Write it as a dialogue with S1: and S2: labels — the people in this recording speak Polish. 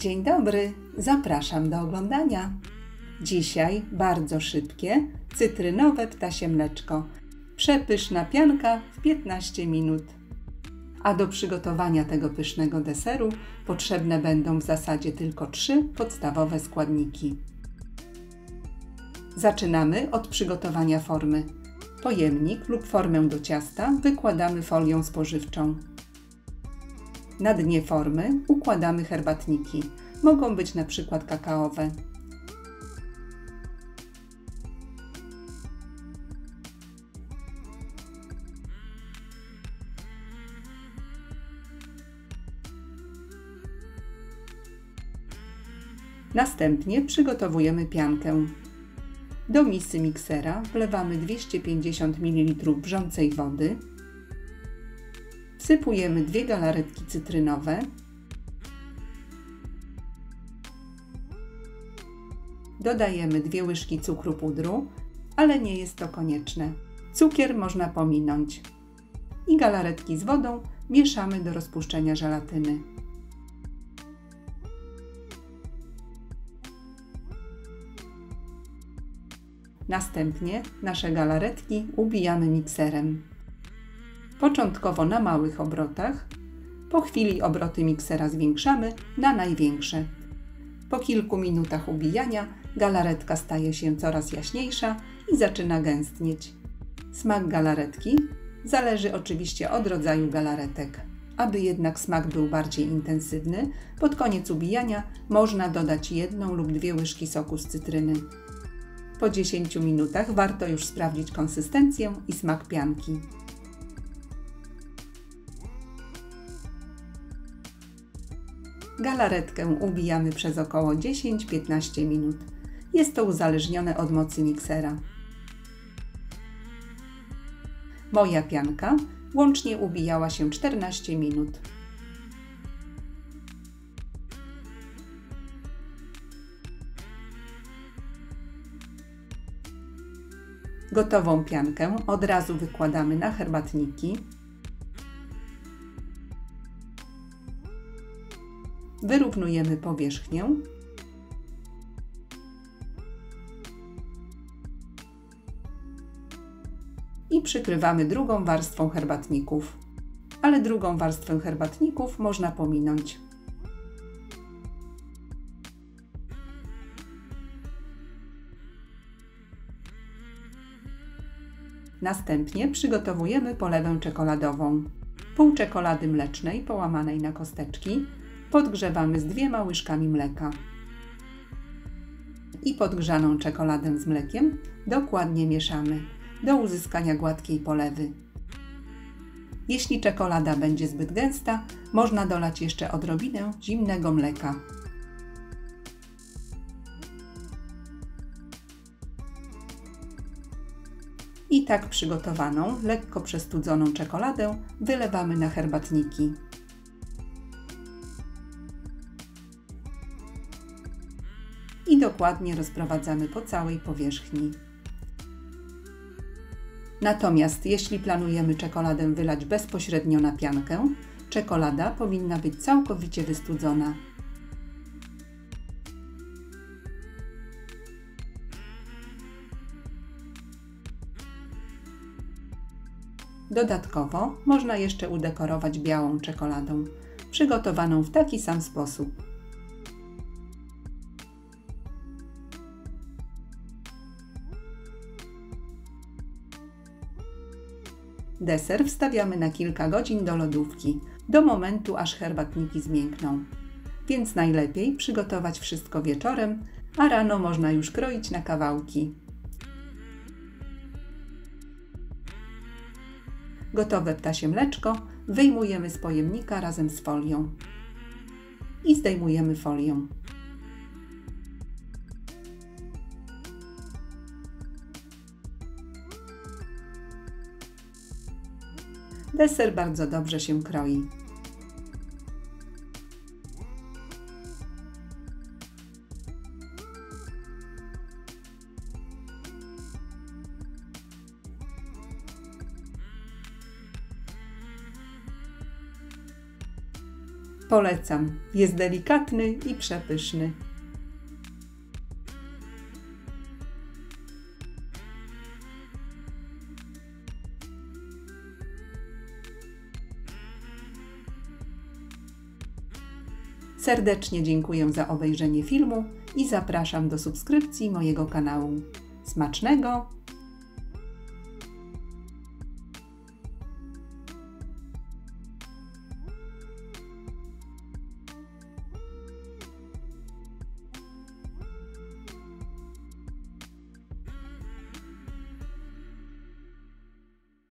S1: Dzień dobry, zapraszam do oglądania. Dzisiaj bardzo szybkie, cytrynowe ptasie mleczko. Przepyszna pianka w 15 minut. A do przygotowania tego pysznego deseru potrzebne będą w zasadzie tylko 3 podstawowe składniki. Zaczynamy od przygotowania formy. Pojemnik lub formę do ciasta wykładamy folią spożywczą. Na dnie formy układamy herbatniki. Mogą być na przykład kakaowe. Następnie przygotowujemy piankę. Do misy miksera wlewamy 250 ml wrzącej wody. Wsypujemy 2 galaretki cytrynowe. Dodajemy 2 łyżki cukru pudru, ale nie jest to konieczne. Cukier można pominąć. I galaretki z wodą mieszamy do rozpuszczenia żelatyny. Następnie nasze galaretki ubijamy mikserem. Początkowo na małych obrotach. Po chwili obroty miksera zwiększamy na największe. Po kilku minutach ubijania galaretka staje się coraz jaśniejsza i zaczyna gęstnieć. Smak galaretki zależy oczywiście od rodzaju galaretek. Aby jednak smak był bardziej intensywny, pod koniec ubijania można dodać 1 lub 2 łyżki soku z cytryny. Po 10 minutach warto już sprawdzić konsystencję i smak pianki. Galaretkę ubijamy przez około 10-15 minut. Jest to uzależnione od mocy miksera. Moja pianka łącznie ubijała się 14 minut. Gotową piankę od razu wykładamy na herbatniki. Wyrównujemy powierzchnię. I przykrywamy drugą warstwą herbatników. Ale drugą warstwę herbatników można pominąć. Następnie przygotowujemy polewę czekoladową. Pół czekolady mlecznej połamanej na kosteczki podgrzewamy z 2 łyżkami mleka. I podgrzaną czekoladę z mlekiem dokładnie mieszamy do uzyskania gładkiej polewy. Jeśli czekolada będzie zbyt gęsta, można dolać jeszcze odrobinę zimnego mleka. I tak przygotowaną, lekko przestudzoną czekoladę wylewamy na herbatniki. I dokładnie rozprowadzamy po całej powierzchni. Natomiast jeśli planujemy czekoladę wylać bezpośrednio na piankę, czekolada powinna być całkowicie wystudzona. Dodatkowo można jeszcze udekorować białą czekoladą, przygotowaną w taki sam sposób. Deser wstawiamy na kilka godzin do lodówki, do momentu aż herbatniki zmiękną. Więc najlepiej przygotować wszystko wieczorem, a rano można już kroić na kawałki. Gotowe ptasie mleczko wyjmujemy z pojemnika razem z folią i zdejmujemy folię. Deser bardzo dobrze się kroi. Polecam, jest delikatny i przepyszny. Serdecznie dziękuję za obejrzenie filmu i zapraszam do subskrypcji mojego kanału. Smacznego!